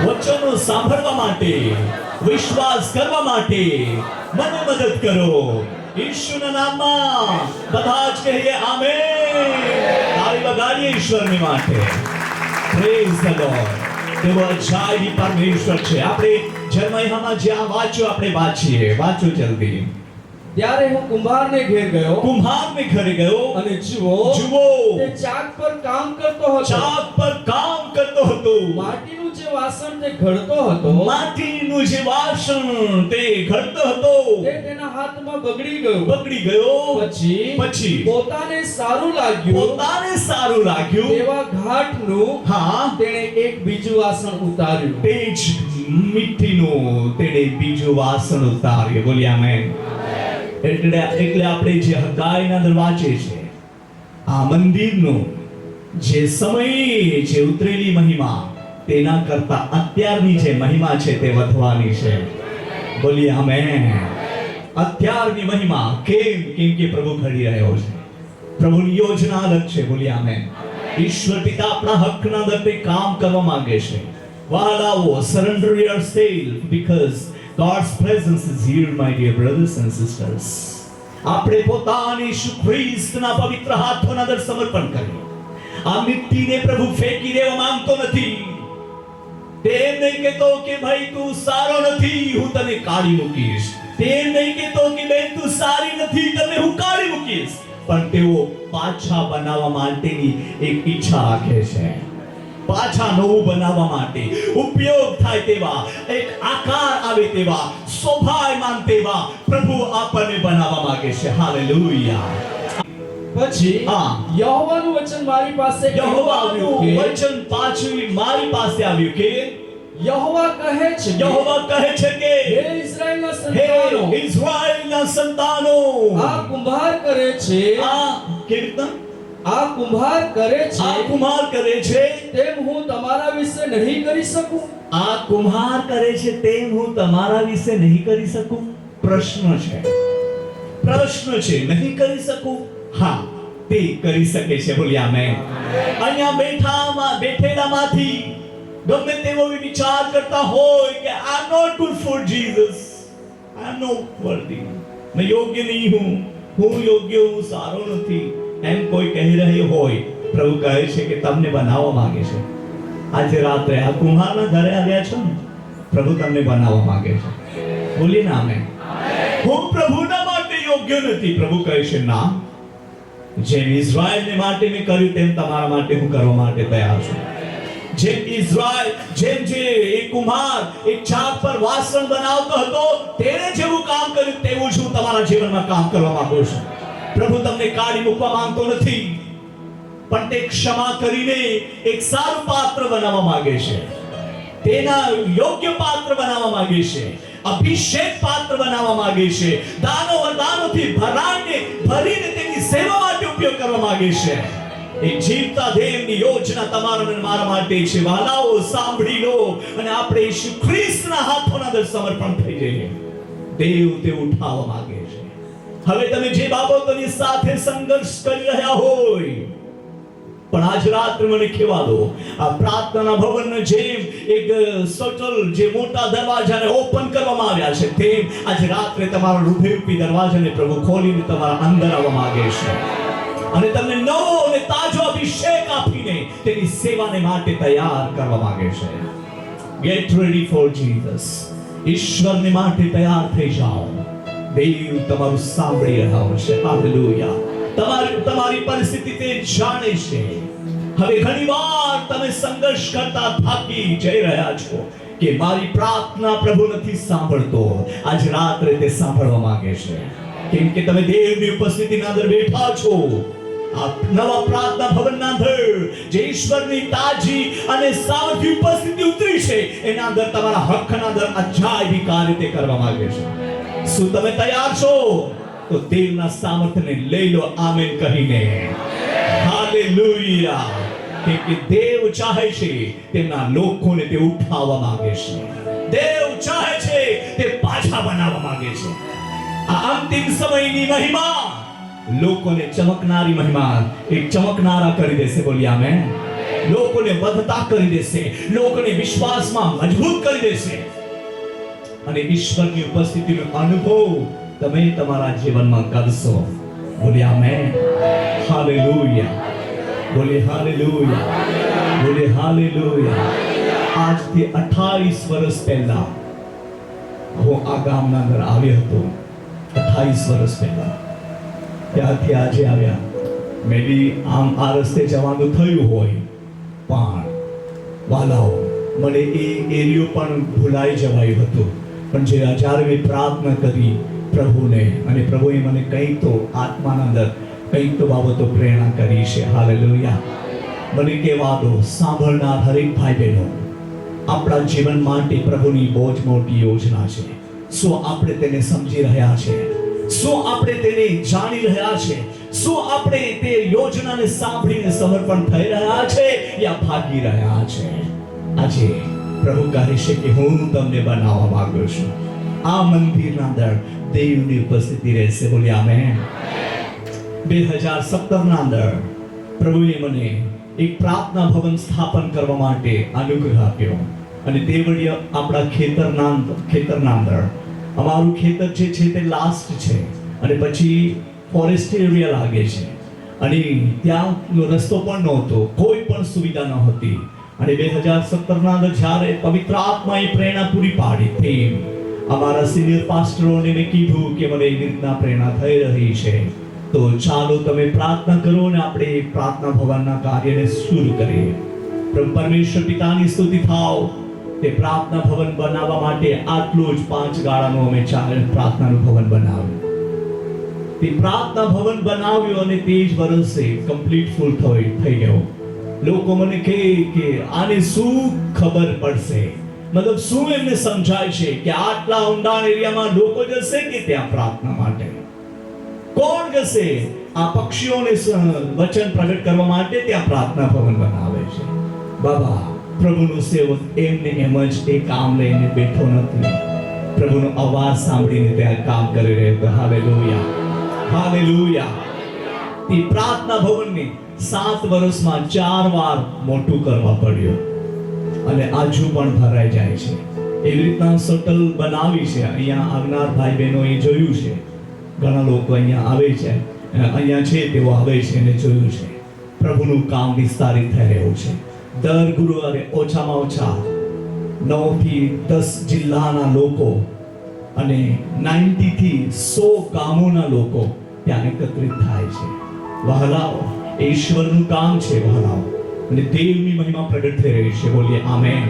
વચનો સાંભળવા માટે, વિશ્વાસ કરવા માટે મને મદદ કરો. ઈશ્વરના નામમાં બધા જ કહીએ આમેન. તાળી વગાડીએ ઈશ્વરની માટે. Praise the lord. તેઓ અજાયબી પરમેશ્વર છે. આપણે જર્મયામાં જ્યાં વાંચ્યું આપણે વાંચો જલ્દી. ત્યારે હું કુંભારને ઘેર ગયો. કુંભારને ઘરે ગયો અને જુઓ તે ચાક પર કામ કરતો હતો. ચાક પર કામ કરતો હતો. માટીનું જે વાસણ તે ઘડતો હતો. માટીનું જે વાસણ તે ઘડતો હતો તે તેના હાથમાં બગડી ગયું. પછી પોતાને સારું લાગ્યું તેવા ઘાટનું તેણે એક બીજું વાસણ ઉતાર્યું. તે જ મીઠીનું તેણે બીજું વાસણ ઉતાર્યું. બોલી આમેન. એટલે આપણે જે હગાઈના અંદર વાંચે છે, આ મંદિરનો જે સમય જે ઉતરેલી મહિમા તેના કરતા અત્યારની જે મહિમા છે તે વધવાની છે. બોલીએ આમેન. અત્યારની મહિમા કેમ કે પ્રભુ ઘડી રહ્યો છે. પ્રભુની યોજના અલગ છે. બોલી આમેન. ઈશ્વર પિતા આપણા હકના દરે કામ કરવા માંગે છે. વહાલાઓ, surrender yourself because God's presence is here, my dear brothers and sisters. આપણે પોતાને ઈસુ ખ્રિસ્તના પવિત્ર હાથોના અંદર સમર્પણ કરીએ. આ મિટ્ટીને પ્રભુ ફેંકી દેવા માંગતો નથી. તે એમ નહીં કહેતો કે ભાઈ તું સારો નથી, હું તને કાઢી મૂકીશ. તે એમ નહીં કહેતો કે બેન તું સારી નથી, તને હું કાઢી મૂકીશ. પણ તેઓ પાછા બનાવવા માટેની એક ઈચ્છા રાખે છે. પાછા નવું બનાવવા માટે ઉપયોગ થાય તેવા, એક આકાર આવે તેવા, શોભાયમાન તેવા પ્રભુ આપણને બનાવવા માંગે છે. હાલેલુયા. પછી હા. યહોવાનું વચન મારી પાસે એવું યહોવાનું આવ્યું કે વચન પાછું મારી પાસે આવ્યું કે યહોવા કહે છે કે, યહોવા કહે છે કે હે ઇઝરાયલના હે સંતાનો, ઇઝરાયલના સંતાનો, આ કુંભાર કરે છે, આ કીર્તન આ કુંભાર કરે આ છે કુમ્હાર કરે છે તેમ હું તમારા વિશે નહીં કરી શકું. આ કુમ્હાર કરે છે તેમ હું તમારા વિશે નહીં કરી શકું. પ્રશ્ન છે, પ્રશ્ન છે. નહીં કરી શકું? હા, તે કરી શકે છે. બોલી આમેન. અહીંયા બેઠેલામાંથી ગમે તેવો વિચાર કરતા હોય કે I am not good for Jesus, I am not worthy, मैं योग्य नहीं हूं, હું યોગ્ય, હું સારો નથી, એમ કોઈ કહી રહ્યો હોય, પ્રભુ કહે છે કે તમને બનાવવા માંગે છે. આજે રાત્રે આ કુમ્હારના ઘરે આવ્યા છો ને, પ્રભુ તમને બનાવવા માંગે છે. બોલીએ ના આમેન. હું પ્રભુના માટે યોગ્ય નથી. પ્રભુ કહે છે ના, જેમ ઇઝરાયલને માટે મેં કર્યું તેમ તમારા માટે હું કરવા માટે તૈયાર છું. જેમ ઇઝરાયલ, જેમ જે એક કુમ્હાર એક ચાક પર વાસણ બનાવતો હતો, તેણે જેવું કામ કર્યું તેવું જ હું તમારા જીવનમાં કામ કરવા માંગુ છું. પ્રભુ તમને કાઢી મૂકવા માંગતો નથી, પણ તે ક્ષમા કરીને એક સારું પાત્ર બનાવવા માંગે છે. તેના યોગ્ય પાત્ર બનાવવા માંગે છે. અભિષેક પાત્ર બનાવવા માંગે છે. દાનો વરદાનોથી ભરીને તેની સેવા માટે ઉપયોગ કરવા માંગે છે. એક જીવતા દેવની યોજના તમારા અને મારા માટે છે. વાલાઓ, સાંભળી લો અને આપણે ઈસુ ખ્રિસ્તના હાથોના અંદર સમર્પણ થઈ જઈએ. દેવ તે ઉઠાવવા માંગે છે. હવે તમે જે બાબતોની સાથે સંઘર્ષ કરી રહ્યા હોય, પણ આજ રાત્રે મને કહેવા દો, આ પ્રાર્થના ભવનનો જેમ એક સટલ જે મોટા દરવાજાને ઓપન કરવામાં આવ્યા છે, તેમ આજ રાત્રે તમારા હૃદયરૂપી દરવાજાને પ્રભુ ખોલીને તમારા અંદર આવવા માંગે છે અને તમને નવો અને તાજો અભિષેક આપીને તેની સેવાને માટે તૈયાર કરવા માંગે છે. Gate ready for Jesus. ઈશ્વરને માટે તૈયાર થઈ જાઓ. દેવ તમારું સાંભળી રહ્યો છે. હાલેલુયા. તમારી પરિસ્થિતિ તે જાણે છે. હવે ઘણીવાર તમે સંઘર્ષ કરતા થાકી જઈ રહ્યા છો કે મારી પ્રાર્થના પ્રભુ નથી સાંભળતો. આજ રાત્રે તે સાંભળવા માંગે છે, કેમ કે તમે દેવની ઉપસ્થિતિના અંદર બેઠા છો. આ નવા પ્રાર્થના ભવનના અંદર જે ઈશ્વરની તાજી અને સાવધી ઉપસ્થિતિ ઉતરી છે, એના અંદર તમારા હકના અંદર અજાયબી કાર્ય તે કરવા માંગે છે. શું તમે તૈયાર છો? તો દેવના સામર્થ્યને લઈ લો આમેન કહીને. હાલેલુયા. કેમ કે દેવ ચાહે છે તેમના લોકોને તે ઉઠાવવા માંગે છે. દેવ ચાહે છે તે પાછા બનાવવા માંગે છે. આ અંતિમ સમયની મહિમા લોકોને ચમકનારી મહિમા એક ચમકનારા કરી દેશે. બોલી આમેન. લોકોને વધતા કરી દેશે, લોકોને વિશ્વાસમાં મજબૂત કરી દેશે અને ઈશ્વરની ઉપસ્થિતિનો અનુભવ તમે તમારા જીવનમાં કરશો. બોલી આમેન. હાલેલુયા. બોલી હાલેલુયા. બોલી હાલેલુયા. આજથી 28 વર્ષ પહેલા હું આ ગામના અંદર આવ્યો હતો. 28 વર્ષ પહેલા ત્યાંથી આજે આવ્યા. મે બી આમ આ રસ્તે જવાનું થયું હોય, પણ વાલાઓ, મને એ એરિયો પણ ભૂલાઈ જવાયું હતું. પણ જે જ્યારે મેં પ્રાર્થના કરી પ્રભુને, અને પ્રભુએ મને કંઈક તો આત્માના અંદર કંઈક તો બાબતો પ્રેરણા કરી છે. હાલેલુયા. મને કહેવા દો, સાંભળનાર હરેક ભાઈ બહેનો, આપણા જીવન માટે પ્રભુની બહુ જ મોટી યોજના છે. શું આપણે તેને સમજી રહ્યા છે? શું આપણે તેને જાણી રહ્યા છે? શું આપણે તે યોજનાને સાંભળીને સમર્પણ થઈ રહ્યા છે યા ભાગી રહ્યા છે? આજે પ્રભુ કહે છે કે હું તમને બનાવવા માંગુ છું. આ મંદિરના અંદર દેવની ઉપસ્થિતિ રહેશે. બોલી આમેન. 2017 ના અંદર પ્રભુએ મને એક પ્રાર્થના ભવન સ્થાપન કરવા માટે અનુગ્રહ આપ્યો અને તે વળી આપણા ખેતરના અંદર અમારું ખેતર જે છે તે લાસ્ટ છે અને પછી ફોરેસ્ટ એરિયા લાગે છે અને ત્યાં રસ્તો પણ નહોતો, કોઈ પણ સુવિધા નહોતી. અને 2017 ના અંદર જ્યારે પવિત્ર આત્માએ પ્રેરણા પૂરી પાડી તેમ અમારા સિનિયર પાસ્ટરોને મેં કીધું કે મને એવી રીતના પ્રેરણા થઈ રહી છે, તો ચાલો તમે પ્રાર્થના કરો અને આપણે એ પ્રાર્થના ભવનના કાર્યને શરૂ કરીએ. પ્રભુ પરમેશ્વર પિતાની સ્તુતિ થાવ. તે પ્રાર્થના ભવન બનાવવા માટે આટલું જ 5 ગાળાનું અમે પ્રાર્થનાનું ભવન બનાવ્યું. તે પ્રાર્થના ભવન બનાવ્યું અને તે જ વર્ષે કમ્પ્લીટ ફૂલ થઈ ગયો. લોકો મને કહે કે આને શું ખબર પડશે, મતલબ શું એમને સમજાય છે કે આટલા ઊંડાણ એરિયામાં લોકો જશે કે ત્યાં પ્રાર્થના માટે? કોણ જશે? આ પક્ષીઓને વચન પ્રગટ કરવા માટે ત્યાં પ્રાર્થના ભવન બનાવે છે. બાબા, પ્રભુનો સેવક એમને એમ જ એ કામ લઈને બેઠો નથી, પ્રભુનો અવાજ સાંભળીને ત્યાં કામ કરી રહ્યો હતો. Hallelujah, hallelujah. તે પ્રાર્થના ભવનને 7 વર્ષમાં 4 વાર મોટું કરવા પડ્યું અને આજુ પણ ભરાઈ જાય છે. એવી રીતના શટલ બનાવી છે. અહીંયા આવનાર ભાઈ બહેનોએ જોયું છે, ઘણા લોકો અહીંયા આવે છે, અહીંયા છે તેઓ આવે છે અને જોયું છે. પ્રભુનું કામ વિસ્તારિત થઈ રહ્યું છે. દર ગુરુવારે ઓછામાં ઓછા 9 થી 10 જિલ્લાના લોકો અને 90 થી 100 ગામોના લોકો ત્યાં એકત્રિત થાય છે. વહાલાઓ, ઈશ્વરનું કામ છે વહાલાઓ, અને દેવની મહિમા પ્રગટ થઈ રહી છે. બોલીએ આમેન,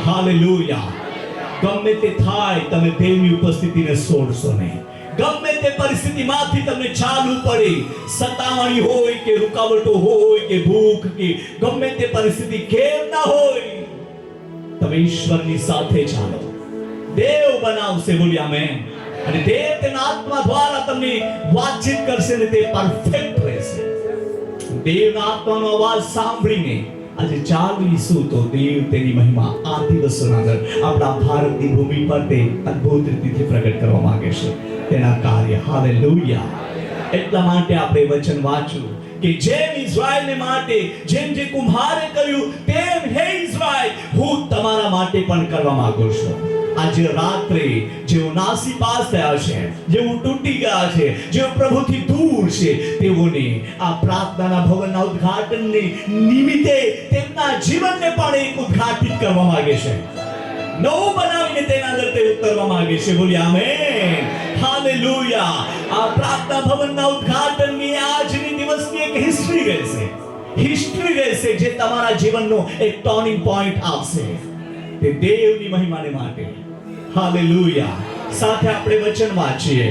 હાલેલુયા. ગમે તે થાય, તમે દેવની ઉપસ્થિતિને છોડશો નહીં. ગમે તે પરિસ્થિતિમાંથી તમને ચાલવું પડે, સતાવણી હોય કે રૂકાવટો હોય કે ભૂખ કે ગમે તે પરિસ્થિતિ કેમ ના હોય, તમે ઈશ્વરની સાથે ચાલો. દેવ બનાવશે. બોલી આમેન. અને દેવ તેના આત્મા દ્વારા તમને વાતચીત કરશે ને તે પરફેક્ટ રહેશે. દેવના આત્માનો અવાજ સાંભળીને આજે ચાલીશું તો દેવ તેની મહિમા આ દિવસોના અંદર આપણા ભારતની ભૂમિ પર તે અદ્ભુત રીતે પ્રગટ કરવા માંગે છે તેના કાર્ય. હાલેલુયા. એટલા માટે આપણે વચન વાંચ્યું કે જેમ ઇઝરાયલને માટે જેમ જે કુમ્હારે કર્યું તેમ હે ઇઝરાયલ હું તમારા માટે પણ કરવા માંગુ છું. આજે રાત્રે જેઓ નાસીપાસ થયા છે, જેઓ તૂટી ગયા છે, જેઓ પ્રભુથી દૂર છે, તેઓને આ પ્રાર્થનાના ભવનના ઉદ્ઘાટનને નિમિત્તે તેમના જીવનને પણ એક ઉદ્ઘાટિત કરવા માંગે છે. નવું બનાવીને તેના અંદર તે ઉતરવા માંગે છે. બોલી આમેન, હાલેલુયા. આ પ્રાર્થના ભવનના ઉદ્ઘાટનની આજની દિવસની એક હિસ્ટ્રી રહેશે. હિસ્ટ્રી રહેશે જે તમારા જીવનનો એક ટર્નિંગ પોઈન્ટ આપશે. તે દેવની મહિમાને માટે. હાલેલુયા. સાથે આપણે વચન વાંચીએ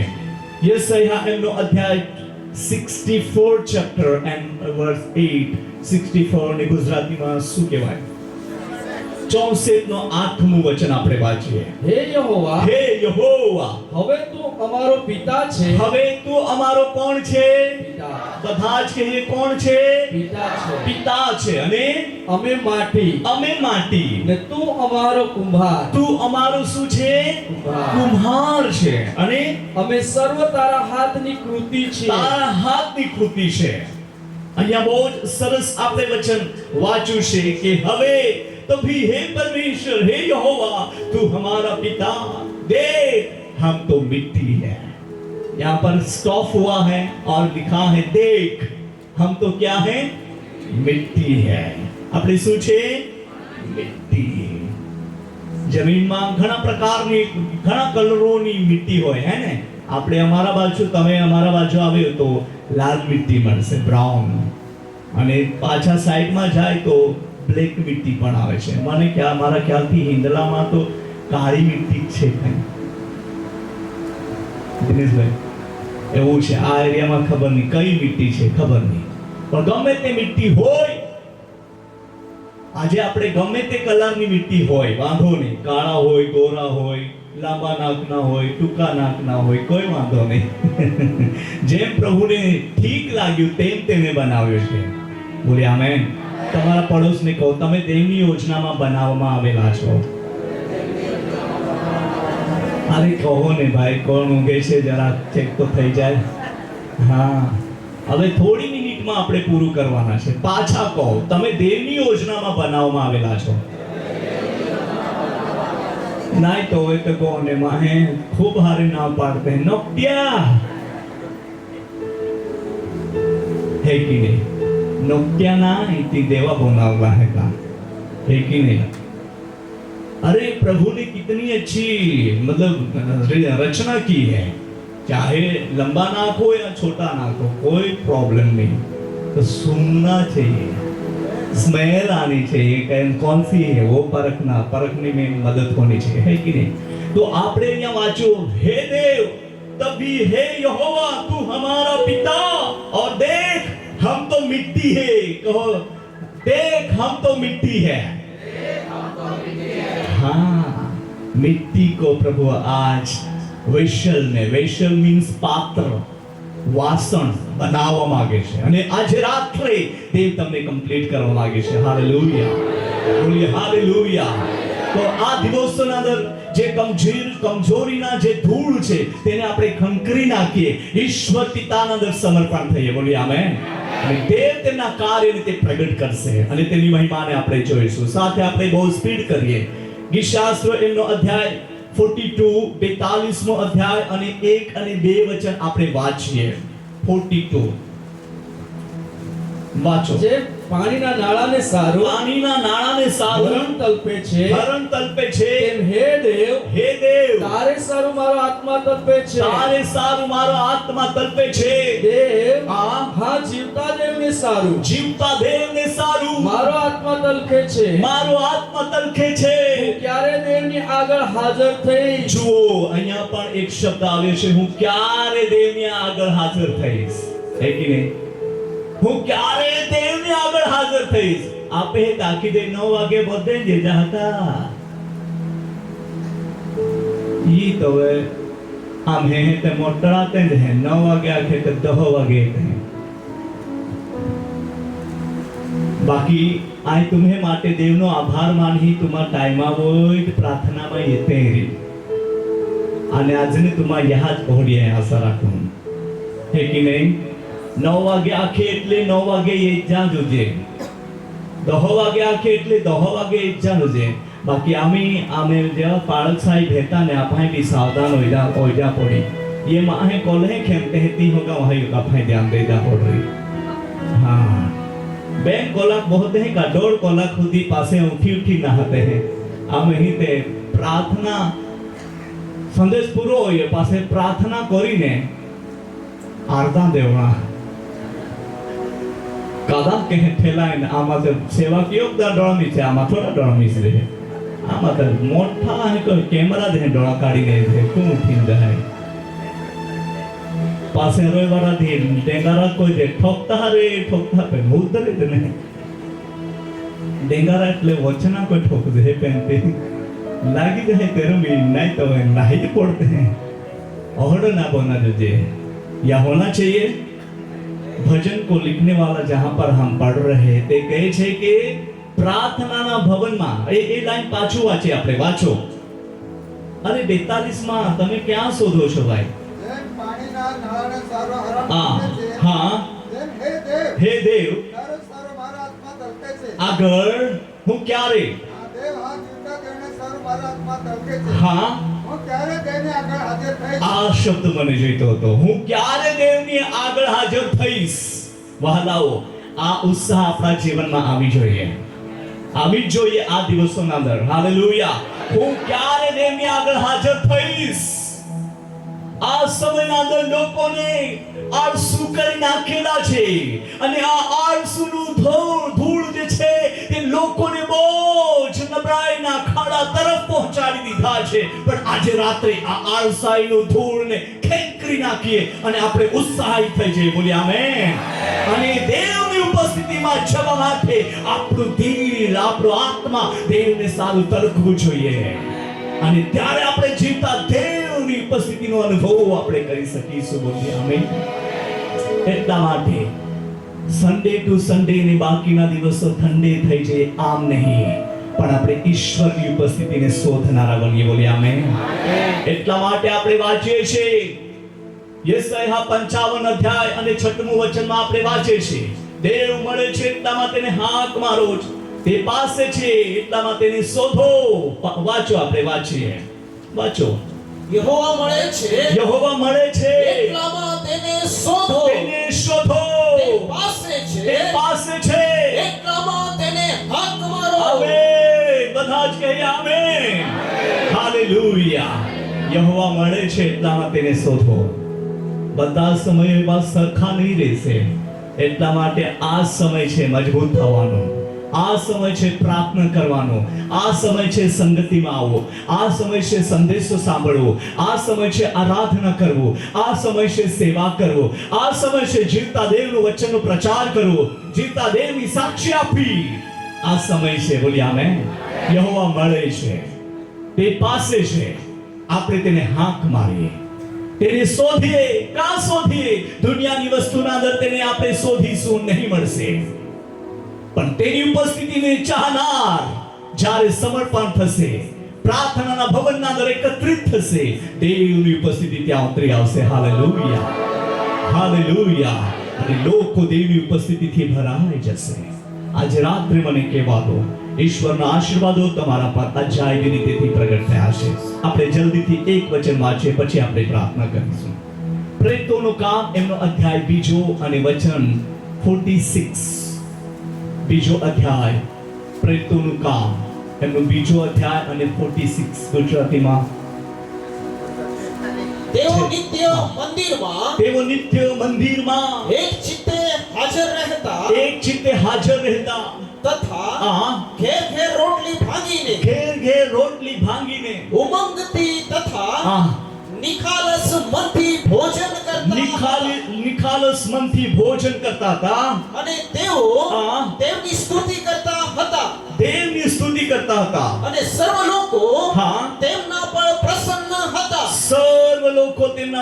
યશાયા એમનો અધ્યાય 64 ચેપ્ટર એન્ડ વર્સ 8. 64 ને ગુજરાતીમાં શું કહેવાય? 64 નો 8મું વચન આપણે વાંચીએ. હે યહોવા, હે યહોવા, હવે તું અમારો પિતા છે. હવે તું અમારો કોણ છે? પિતા. બધા જ કહીએ કોણ છે? પિતા છે. પિતા છે. અને અમે માટી. અમે માટી. ને તું અમારો કુંભાર. તું અમારો શું છે? કુંભાર. કુમ્હાર છે. અને અમે સર્વ તારા હાથની કૃતિ છીએ. તારા હાથની કૃતિ છે. અહીંયા બહુ જ સરસ આપણે વચન વાંચ્યું છે કે હવે तो भी हे परमेश्वर, हे यहोवा, तू हमारा पिता, देख हम तो मिट्टी है. यहाँ पर स्टॉप हुआ है और लिखा है देख हम तो क्या है? मिट्टी है. આપણે શું છે? મિટ્ટી. જમીનમાં ઘણા પ્રકારની ઘણા કલરોની મિટ્ટી હોય હે ને. આપણે અમારા બાજુ, તમે અમારા બાજુ આવ્યો તો લાલ મિટ્ટી મળશે, બ્રાઉન, અને પાછા સાઈડમાં જાય તો બ્લેક મિટ્ટી પણ આવે છે. મને મારા ખ્યાલથી હિંદલામાં તો કાળી મિટ્ટી છે. દિનેશભાઈ એવું છે, આ એરિયામાં ખબર નહીં કઈ મિટ્ટી છે, ખબર નહીં, પણ ગમે તે મિટ્ટી હોય, આજે આપણે ગમે તે કલરની મિટ્ટી હોય, વાંધો નહીં, કાળા હોય, ગોરા હોય, લાંબા નાકના હોય, ટૂંકા નાકના હોય, કોઈ વાંધો નહીં. જેમ પ્રભુને ઠીક લાગ્યું તેમ તેને બનાવ્યો છે. બોલે આમેન. તમારા પડોશને કહો તમે દેવની યોજનામાં બનાવવામાં આવેલા છો. અરે કહો ને ભાઈ, કોણ ઊંઘે છે જરા ચેક તો થઈ જાય. હા, હવે થોડી મિનિટમાં આપણે પૂરું કરવાના છે. પાછા કહો, તમે દેવની યોજનામાં બનાવવામાં આવેલા છો. नहीं तो वे तो कौन है माहे खूब हारे नाम पाड़ते हैं. नोक्टिया है कि नहीं? नोक्टिया ना इतनी देवा बना हुआ है का, है कि नहीं? अरे प्रभु ने कितनी अच्छी मतलब रचना की है. चाहे लंबा नाक हो या छोटा नाक हो, कोई प्रॉब्लम नहीं. तो सुनना चाहिए, स्मेल आनी चाहिए कि कौन सी है वो परखने में मदद होनी चाहिए, है कि नहीं? तो आपने यहाँ वाचो, हे देव तभी हे यहोवा तू हमारा पिता, और देख हम तो मिट्टी है. कहो, देख हम तो मिट्टी है. हाँ, मिट्टी को प्रभु आज वैशल ने, वैशल मीन्स पात्र, વાસણ બનાવવા માંગે છે, અને આજે રાત્રે દેવ તમને કમ્પ્લીટ કરવા માંગે છે. હાલેલુયા, બોલીએ હાલેલુયા. તો આ દિવસોના અંદર જે કમજોરીના જે ધૂળ છે તેને આપણે ખંખરી નાખીએ, ઈશ્વર પિતાના અંદર સમર્પણ થઈએ. બોલીએ આમેન. અને દેવ તેમના કાર્યને તે પ્રગટ કરશે અને તેની મહિમાને આપણે જોઈશું. સાથે આપણે બહુ સ્પીડ કરીએ. ગીતશાસ્ત્ર એમનો અધ્યાય 42 42મો અધ્યાય અને 1 અને 2 વચન આપણે વાંચીએ. 42 વાંચો. જે પાણીના નાળાને સારું, પાણીના નાળાને સારું ભરણ તલપે છે, ભરણ તલપે છે, તેમ હે દેવ તારે સારું મારો આત્મા તલપે છે. તારે સારું મારો આત્મા તલપે છે. દેવ હા, જીવતા દેવને સારું, જીવતા દેવને સારું મારો આત્મા તલપે છે. મારો આત્મા તલખે છે. હું ક્યારે દેવની આગળ હાજર થઈ. જુઓ, અહીંયા પણ એક શબ્દ આવે છે, હું ક્યારે દેવની આગળ હાજર થઈશ. હે કે નહીં? હું ક્યારે દેવની આગળ હાજર થઈશ. આપે તાકીદે 9 વાગે બધે જેજા હતા. ઈ તો હવે આમ હે તે મોટળાતે જ હે. 9 વાગે આખે તો 10 વાગે હે. બાકી આય तुम्हे માટે દેવનો આભાર માની तुम्हा टाइमा હોય પ્રાર્થનામાં येते रे. અને આજને तुम्हा યાદ ઓઢીએ આશા રાખું, હે કે નહીં? 9 વાગે આખે એટલે 9 વાગે એ જ જોજે. 10 વાગે આખે એટલે 10 વાગે એ જ જોજે. બાકી આમે જેવા પાળક સાહેબ હતા ને આપણે બી સાવધાન ઓઈજા પડી. ये माहे कोल्हे खेमते हेती होगा वही का फाय ध्यान देदा पड़ रही. हाँ, बैंक कोलाक बहुत है का 1.5 कोलाक खुदी पासे उठी नहाते हैं. आम ही ते प्रार्थना संदेश पूरो होए पासे प्रार्थना करीने आरता देवना कादा के ठेलाइन आमा से सेवा कियो दा डोळमी छे. आमा थोड़ा डोळमी छे. आमा तो मोठा है को कैमरा दे डोळा काढी ने छे. कोण उठीन जाय पासे रोयवारा दी डेंगारा कोई दे ठोकता पे मुदरे दे ने डेंगारा એટલે વચના કોઈ ठोक दे पेनते लागी जाए तेरे में नहीं तो नहीं पड़ते हैं. और ना बोना दे या होना चाहिए. भजन को लिखने वाला जहां पर हम पढ़ रहे ते कहे छे के प्रार्थनाना भवનમાં એ લાઈન પાછું વાંચે આપણે. વાંચો. અરે 42 માં તમે ક્યાં શોધો છો ભાઈ? પાણીના નાળાને સારો હરણ હા, તલપે છે. હા. હે હે દેવ દેવ તારો સારો મારા આત્મા તલપે છે. આગળ હું ક્યારે? હા દેવ, હા જીવતા દેવને સારો મારા આત્મા તલપે છે. હા, હું ક્યારે દેવની આગળ હાજર થઈશ. આ શબ્દ મને જોઈતો હતો. હું ક્યારે દેવની આગળ હાજર થઈશ. વહાલાઓ, આ ઉત્સાહ આપણા જીવનમાં આવી જોઈએ. આ દિવસોના અંદર. હાલેલુયા. હું ક્યારે દેવની આગળ હાજર થઈશ. આ સમયના અંદર લોકોને આળસુ કરી નાખેલા છે, અને આ આળસુનું ધૂળ જે છે તે લોકોને બોજ નબળાઈના ખાડા તરફ પહોંચાડી દીધા છે. પણ આજે રાત્રે આ આળસાઈનું ધૂળને ખેંચી નાખીએ અને આપણે ઉત્સાહિત થઈ જઈએ. બોલીએ આમેન. અને દેવની ઉપસ્થિતિમાં જવા માટે આપણું દિલ, આપણો આત્મા દેવને સારું તલકવું જોઈએ. અને ત્યારે આપણે જીવતા દેવની ઉપસ્થિતિનો અનુભવ આપણે કરી શકીશું. બોલીએ આમેન. એટલા માટે સન્ડે ટુ સન્ડે ને બાકીના દિવસો ઠંડે થઈ જાય આમ નહીં, પણ આપણે ઈશ્વરની ઉપસ્થિતિને શોધનારા બનીએ. બોલીએ આમેન. એટલા માટે આપણે વાંચીએ છીએ યશાયા 55 અધ્યાય અને 6મું વચનમાં આપણે વાંચીએ છીએ, દેવ મળે છે એટલામાં તેને હાક મારો, તે પાસે છે એટલામાં તેને શોધો. વાંચો, આપણે વાંચીએ, વાંચો. યહોવા મળે છે યહોવા મળે છે એટલામાં તેને શોધો, તેને શોધો. તે પાસે છે તે પાસે છે એટલામાં તેને હાક મારો. આમેન. બધા જ કહીએ આમેન. હાલેલુયા. યહોવા મળે છે એટલામાં તેને શોધો. બધા સમય એવા સરખા નહીં રહેશે, એટલા માટે આ સમય છે મજબૂત થવાનો, આ સમય છે પ્રાર્થના કરવાનો, આ સમય છે સંગતિમાં આવવો, આ સમય છે સંદેશો સાંભળવો, આ સમય છે આરાધના કરવો, આ સમય છે સેવા કરવો, આ સમય છે જીવતા દેવનું વચનનો પ્રચાર કરવો, જીવતા દેવની સાક્ષી આપવી. આ સમય છે. બોલી આમેન. યહોવા મળે છે, તે પાસે છે, આપણે તેને હાક મારીએ, તેને શોધીએ. કાં શોધીએ? દુનિયાની વસ્તુના અંદર તેને આપણે શોધીશું નહીં મળશે, પણ તેની ઉપસ્થિતિને ચાહનાર જ્યારે સમર્પણ થશે, પ્રાર્થનાના ભવનના અંદર એકત્રિત થશે, દેવની ઉપસ્થિતિ ત્યાં ઉતરી આવશે. Hallelujah, hallelujah. અને લોકો દેવની ઉપસ્થિતિથી ભરાઈ જશે. આજે રાત્રે મને કહેવા દો, ઈશ્વરના આશીર્વાદો તમારા પર અજાયબી રીતેથી પ્રગટ થયા છે. આપણે જલ્દીથી એક વચન વાંચીએ, પછી આપણે પ્રાર્થના કરીશું. પ્રેરિતોનું કામ, એમનો અધ્યાય 2 અને વચન 46. બીજો અધ્યાય, પ્રેરિતોનું કામ, એમનો બીજો અધ્યાય અને 46. ગુજરાતીમાં તેઓ નિત્ય મંદિરમાં એક ચિત્તે હાજર રહેતા, તથા ઘેર ઘેર રોટલી ભાંગીને ઉમંગથી તથા નિખાલસ મનથી ભોજન કરતા હતા. અને તેઓ દેવની સ્તુતિ કરતા હતા. અને સર્વ લોકો તેમના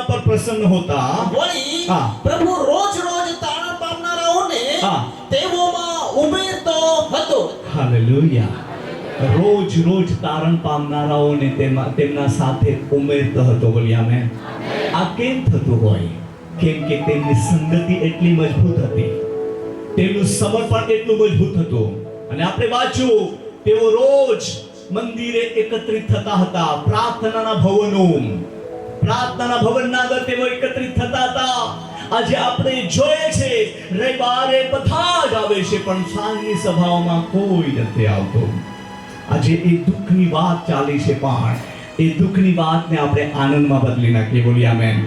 પર પ્રસન્ન હતા. વળી પ્રભુ રોજ તારણ પામનારાઓને તેઓમાં ઉમેરતો હતો. હાલેલુયા. રોજ તારણ પામનારાઓને તેમના સાથે ઉમેરતો હતો. બોલી આમેન. આ કેમ થતું હોય? કેમ કે તેમની સંગતિ એટલી મજબૂત હતી, તેમનું સમર્પણ એટલું મજબૂત હતું. અને આપણે વાંચ્યું, તેઓ રોજ મંદિરે એકત્રિત થતા હતા. પ્રાર્થનાના ભવનના અંદર તેઓ એકત્રિત થતા હતા. આજે આપણે જોઈએ છે રવિવારે બધા જ આવે છે, પણ સાંજની સભાઓમાં કોઈ નથી આવતું. આજે એ દુઃખની વાત ચાલી છે, પણ એ દુઃખની વાતને આપણે આનંદમાં બદલી નાખીએ. બોલી આમેન.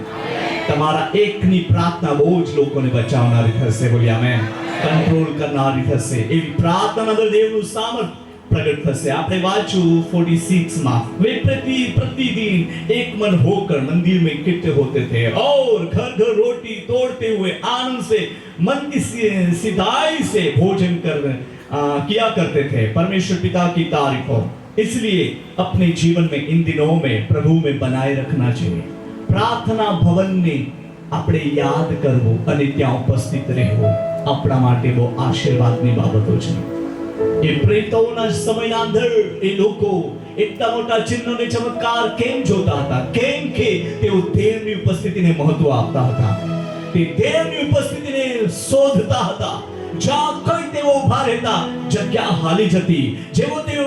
તમારા એકની પ્રાર્થના બહુ જ લોકોને બચાવનારી થશે. બોલી આમેન. કંટ્રોલ કરનારી થશે. એવી પ્રાર્થના અંદર દેવનું સામર્થ્ય प्रकट થશે. આપણે વાંચ્યું 46 માં, वे प्रतिदिन एक मन होकर मंदिर में इकट्ठे होते थे और घर घर रोटी तोड़ते हुए आनंद से मन की सिधाई से भोजन किया करते थे. परमेश्वर पिता की तारीफ हो. इसलिए अपने जीवन में इन दिनों में प्रभु में बनाए रखना चाहिए. प्रार्थना भवन ने આપણે યાદ કરવું અને ત્યાં ઉપસ્થિત રહેવું આપણા માટે બહુ આશીર્વાદની બાબતો છે. એ પ્રેતોના સમયના અંદર એ લોકો એટલા મોટા ચિહ્નો અને ચમત્કાર કેમ જોતા હતા? કેમ કે તેઓ દેવની ઉપસ્થિતિને મહત્વ આપતા હતા. તે દેવની ઉપસ્થિતિને શોધતા હતા. જ્યાં કઈ તેઓ ઉભા રહેતા, જગ્યા હાલી જતી. જ્યારે તેઓ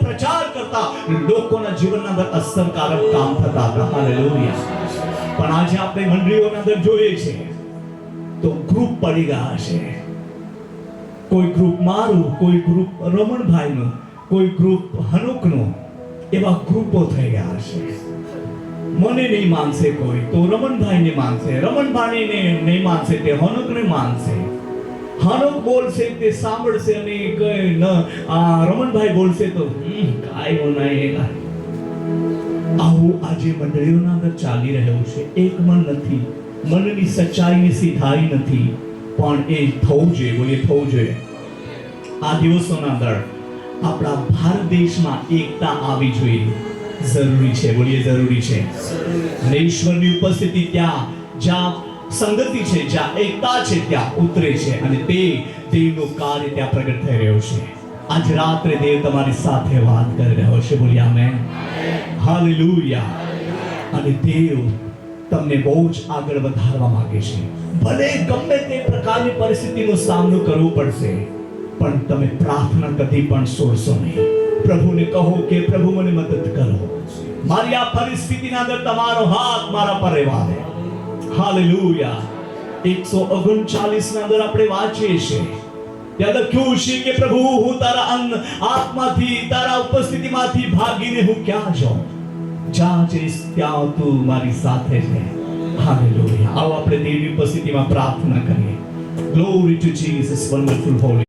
પ્રચાર કરતા, લોકોના જીવનના અંદર અસરકારક કામ થતા હતા. હાલેલુયા. પણ આજે આપણે મંડળીઓના અંદર જોઈએ છે તો ગ્રુપ પડી ગયા છે. કોઈ ગ્રુપ મારું, કોઈ ગ્રુપ રમણભાઈનું, કોઈ ગ્રુપ હનુકનું. એવા ગ્રુપો થઈ ગયા છે. મને નહીં માનશે કોઈ તો રમણભાઈને માનશે, રમણભાઈને નહીં માનશે તે હનુકને માનશે. હનુક બોલશે તે સાંભળશે અને રમણભાઈ બોલશે તો કાંઈ હોના. આવું આજે મંડળીઓના અંદર ચાલી રહ્યું છે. એક મન નથી, મનની સચ્ચાઈની સીધાઈ નથી, પણ એ થવું જોઈએ. બોલીએ થવું જોઈએ. આ દિવસોના અંદર આપણા ભારત દેશમાં એકતા આવી જોઈએ. જરૂરી છે. બોલીએ જરૂરી છે. અને ઈશ્વરની ઉપસ્થિતિ ત્યાં જ્યાં સંગતિ છે, જ્યાં એકતા છે, ત્યાં ઉતરે છે અને તે દેવનું કાર્ય ત્યાં પ્રગટ થઈ રહ્યું છે. આજ રાત્રે દેવ તમારી સાથે વાત કરી રહ્યો છે. બોલી આમેન. હાલેલુયા. અને દેવ તમને બહુ જ આગળ વધારવા માંગે છે. ભલે ગમે તે પ્રકારની પરિસ્થિતિનો સામનો કરવો પડશે, પણ તમે પ્રાર્થના કદી પણ છોડશો નહીં. પ્રભુને કહો કે પ્રભુ મને મદદ કરો. મારી આ પરિસ્થિતિના અંદર તમારો હાથ મારા પર રહેવા દે. હાલેલુયા. 139 ના અંદર આપણે વાંચીએ છીએ, ત્યાં લખ્યું છે કે પ્રભુ હું તારા આત્માથી, તારા ઉપસ્થિતિમાંથી ભાગીને હું ક્યાં જાઉં? જ્યાં જઈશ ત્યાં તું મારી સાથે છે. હાલેલુયા. આવો આપણે દેવની ઉપસ્થિતિમાં પ્રાર્થના કરીએ. Glory to Jesus, wonderful Holi